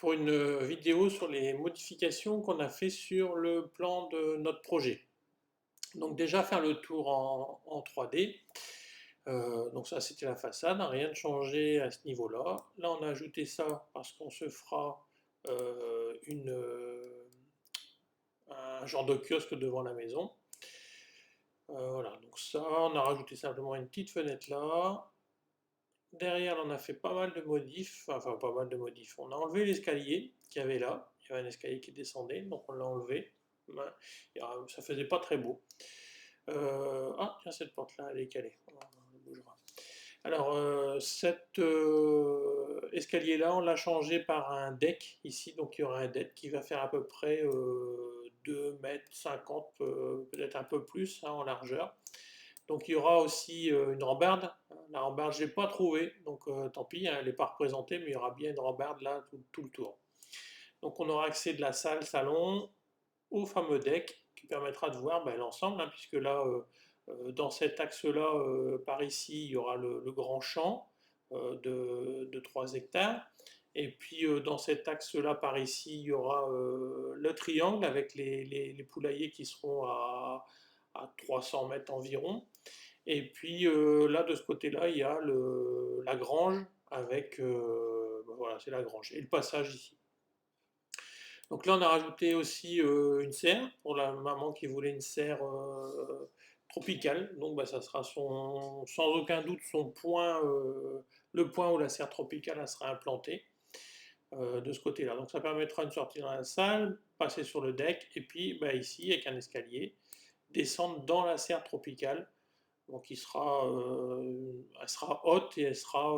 pour une vidéo sur les modifications qu'on a fait sur le plan de notre projet. Donc déjà faire le tour en 3D. Donc ça c'était la façade, hein, rien de changé à ce niveau-là. Là on a ajouté ça parce qu'on se fera un genre de kiosque devant la maison. Voilà, donc ça, on a rajouté simplement une petite fenêtre là. Derrière, on a fait pas mal de modifs, enfin pas mal de modifs. On a enlevé l'escalier qu'il y avait là. Il y avait un escalier qui descendait, donc on l'a enlevé. Ouais, ça faisait pas très beau. Ah, tiens, cette porte-là, elle est calée. On bougera. Alors, cet escalier-là, on l'a changé par un deck ici. Donc, il y aura un deck qui va faire à peu près 2,50 m, peut-être un peu plus hein, en largeur. Donc il y aura aussi une rambarde. La rambarde, je n'ai pas trouvé, donc tant pis, hein, elle n'est pas représentée, mais il y aura bien une rambarde là tout le tour. Donc on aura accès de la salle, salon, au fameux deck qui permettra de voir l'ensemble, hein, puisque là, dans cet axe-là, par ici, il y aura le grand champ de 3 hectares. Et puis dans cet axe-là, par ici, il y aura le triangle avec les poulaillers qui seront à 300 mètres environ. Et puis là, de ce côté-là, il y a la grange avec, voilà, c'est la grange, et le passage ici. Donc là, on a rajouté aussi une serre, pour la maman qui voulait une serre tropicale. Donc ça sera sans aucun doute son point, le point où la serre tropicale elle sera implantée de ce côté-là. Donc ça permettra de sortir dans la salle, passer sur le deck, et puis ici, avec un escalier, descendre dans la serre tropicale. Donc elle sera haute et elle sera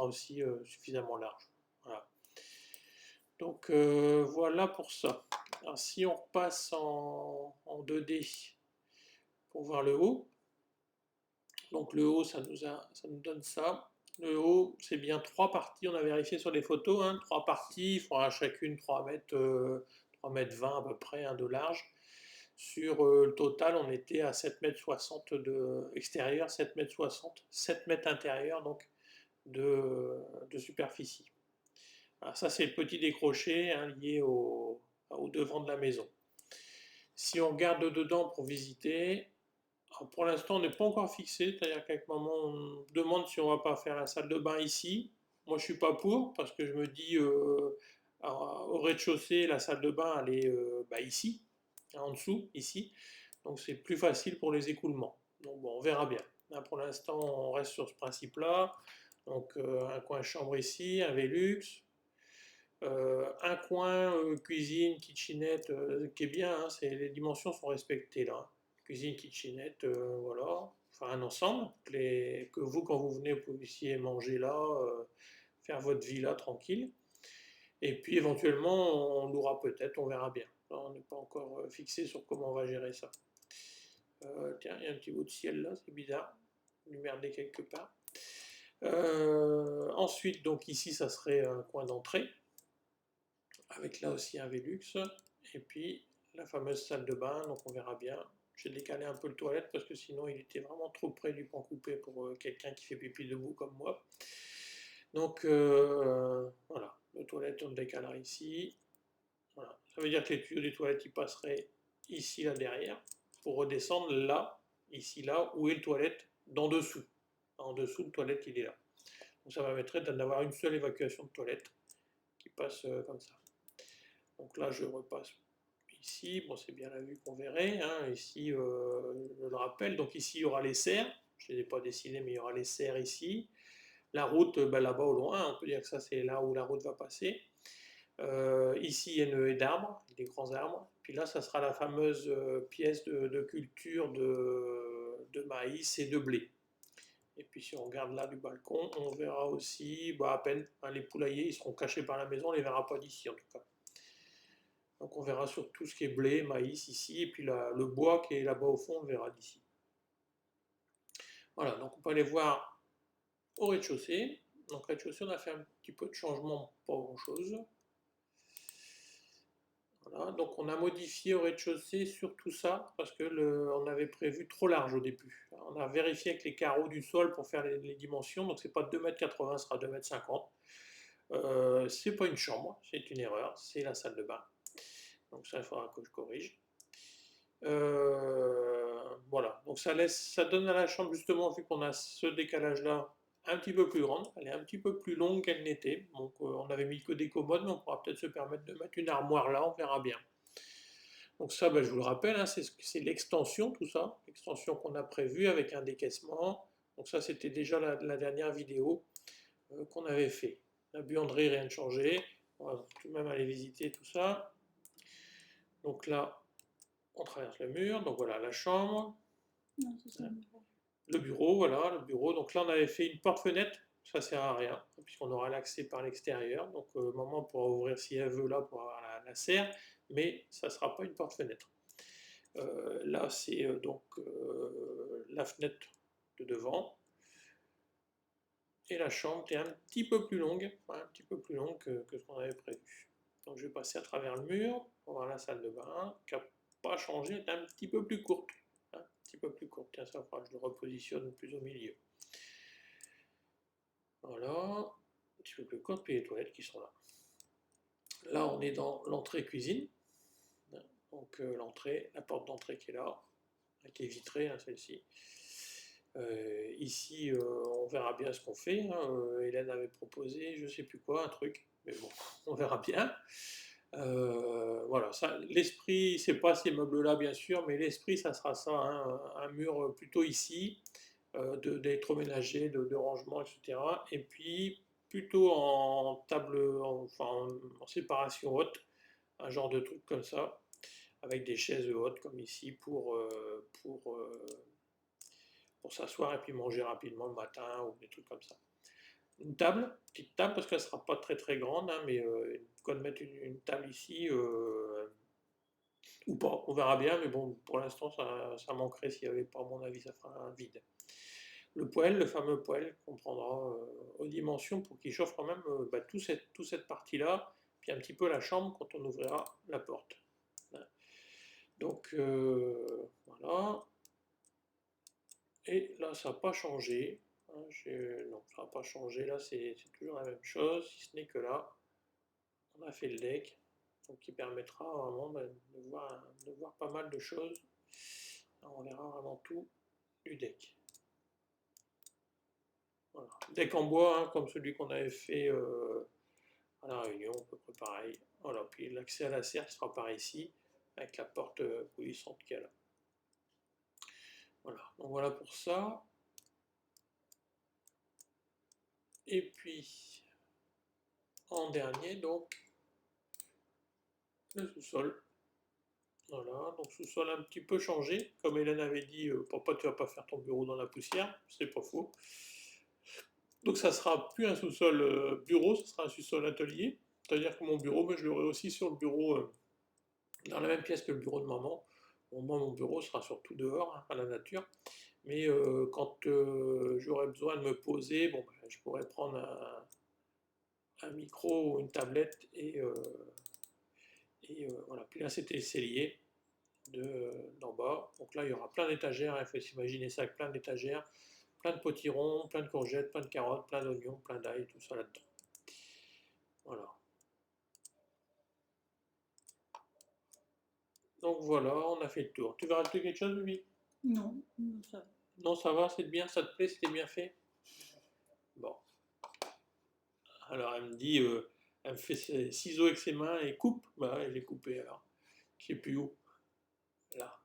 aussi suffisamment large. Voilà. Donc voilà pour ça. Alors, si on repasse en 2D pour voir le haut, donc le haut ça nous donne ça. Le haut c'est bien 3 parties, on a vérifié sur les photos, hein, 3 parties, il faudra chacune 3 mètres, 3 mètres 20 à peu près hein, de large. Sur le total, on était à 7,60 m de extérieur, 7,60 m, 7 mètres intérieur donc de superficie. Alors ça, c'est le petit décroché hein, lié au devant de la maison. Si on regarde dedans pour visiter, pour l'instant, on n'est pas encore fixé, c'est-à-dire qu'avec maman, on demande si on va pas faire la salle de bain ici. Moi, je suis pas pour, parce que je me dis, au rez-de-chaussée, la salle de bain, elle est ici, en dessous, ici. Donc c'est plus facile pour les écoulements. Donc bon, on verra bien. Là, pour l'instant, on reste sur ce principe-là. Donc un coin chambre ici, un Velux, un coin cuisine, kitchenette, qui est bien, hein, les dimensions sont respectées là. Cuisine, kitchenette, voilà. Enfin un ensemble, que vous, quand vous venez, vous puissiez manger là, faire votre vie là, tranquille. Et puis éventuellement, on louera peut-être, on verra bien. Là, on n'est pas encore fixé sur comment on va gérer ça. Tiens, il y a un petit bout de ciel là, c'est bizarre. Merdé quelque part. Ensuite, donc ici, ça serait un coin d'entrée, avec là aussi un Velux. Et puis la fameuse salle de bain, donc on verra bien. J'ai décalé un peu le toilette parce que sinon il était vraiment trop près du pan coupé pour quelqu'un qui fait pipi debout comme moi. Donc voilà, le toilette on le décalera ici. Voilà. Ça veut dire que les tuyaux des toilettes ils passeraient ici là derrière pour redescendre là, ici là, où est le toilette, d'en dessous. En dessous, le toilette il est là. Donc ça permettrait d'avoir une seule évacuation de toilette qui passe comme ça. Donc là je repasse ici, bon c'est bien la vue qu'on verrait, hein. Ici je le rappelle, donc ici il y aura les serres, je ne les ai pas dessinés mais il y aura les serres ici. La route là-bas au loin, on peut dire que ça c'est là où la route va passer. Ici, il y a une haie d'arbres, des grands arbres. Puis là, ça sera la fameuse pièce de culture de maïs et de blé. Et puis si on regarde là du balcon, on verra aussi, à peine, hein, les poulaillers, ils seront cachés par la maison, on ne les verra pas d'ici en tout cas. Donc on verra sur tout ce qui est blé, maïs ici, et puis le bois qui est là-bas au fond, on verra d'ici. Voilà, donc on peut aller voir au rez-de-chaussée. Donc rez-de-chaussée, on a fait un petit peu de changement, pas grand-chose. Voilà, donc on a modifié au rez-de-chaussée sur tout ça parce que on avait prévu trop large au début. On a vérifié avec les carreaux du sol pour faire les dimensions, donc c'est pas 2,80 m, ce sera 2,50 m. C'est pas une chambre, c'est une erreur, c'est la salle de bain. Donc ça, il faudra que je corrige. Voilà, donc ça donne à la chambre justement, vu qu'on a ce décalage-là, un petit peu plus grande, elle est un petit peu plus longue qu'elle n'était. Donc on avait mis que des commodes, mais on pourra peut-être se permettre de mettre une armoire là, on verra bien. Donc ça, je vous le rappelle, hein, c'est l'extension, tout ça, l'extension qu'on a prévue avec un décaissement. Donc ça, c'était déjà la dernière vidéo qu'on avait fait. La buanderie, rien de changé. On va tout de même aller visiter tout ça. Donc là, on traverse le mur. Donc voilà, la chambre. Non, c'est le bureau. Le bureau, voilà, le bureau. Donc là, on avait fait une porte-fenêtre. Ça sert à rien, puisqu'on aura l'accès par l'extérieur. Donc maman pourra ouvrir si elle veut là pour avoir la serre, mais ça ne sera pas une porte-fenêtre. Là, c'est donc la fenêtre de devant. Et la chambre est un petit peu plus longue, un petit peu plus longue que ce qu'on avait prévu. Donc je vais passer à travers le mur pour voir la salle de bain, qui n'a pas changé, elle est un petit peu plus courte. Un petit peu plus courte, tiens, ça fera que je le repositionne plus au milieu. Voilà, un petit peu plus courte, puis les toilettes qui sont là. Là, on est dans l'entrée cuisine. Donc l'entrée, la porte d'entrée qui est là, qui est vitrée, hein, celle-ci. Ici, on verra bien ce qu'on fait, hein. Hélène avait proposé, je sais plus quoi, un truc, mais bon, on verra bien. Voilà, l'esprit, c'est pas ces meubles-là, bien sûr, mais l'esprit, ça sera ça, hein, un mur plutôt ici, d'électroménager, de rangement, etc. Et puis, plutôt en table, enfin, en séparation haute, un genre de truc comme ça, avec des chaises hautes, comme ici, pour s'asseoir et puis manger rapidement le matin ou des trucs comme ça. Une table, petite table parce qu'elle ne sera pas très très grande, hein, mais quand mettre une table ici ou pas, on verra bien, mais bon, pour l'instant ça manquerait s'il n'y avait pas, à mon avis, ça fera un vide. Le poêle, le fameux poêle qu'on prendra aux dimensions pour qu'il chauffe quand même toute cette partie-là, puis un petit peu la chambre quand on ouvrira la porte. Donc voilà. Et là, ça n'a pas changé. Hein, non, ça n'a pas changé. Là, c'est toujours la même chose, si ce n'est que là, on a fait le deck, donc qui permettra vraiment de voir pas mal de choses. Alors, on verra vraiment tout du deck. Voilà. Deck en bois, hein, comme celui qu'on avait fait à la Réunion, à peu près pareil. Voilà. Puis l'accès à la serre sera par ici, avec la porte coulissante qu'il y a là. Voilà. Donc voilà pour ça. Et puis, en dernier, donc, le sous-sol. Voilà, donc sous-sol un petit peu changé. Comme Hélène avait dit, papa, tu vas pas faire ton bureau dans la poussière, c'est pas faux. Donc ça sera plus un sous-sol bureau, ça sera un sous-sol atelier. C'est-à-dire que mon bureau, je l'aurai aussi sur le bureau, dans la même pièce que le bureau de maman. Bon, moi, mon bureau sera surtout dehors, hein, à la nature. Mais quand j'aurai besoin de me poser, bon, je pourrais prendre un micro ou une tablette et voilà. Puis là, c'était le cellier d'en bas. Donc là, il y aura plein d'étagères. Il faut s'imaginer ça avec plein d'étagères, plein de potirons, plein de courgettes, plein de carottes, plein d'oignons, plein d'ail, tout ça là-dedans. Voilà. Donc voilà, on a fait le tour. Tu veux rajouter quelque chose, Louis? Non, non, ça va. Non, ça va, c'est bien, ça te plaît, c'était bien fait? Bon. Alors elle me dit, elle me fait ses ciseaux avec ses mains et coupe. Bah ouais, je l'ai coupé alors. Je sais plus où. Là.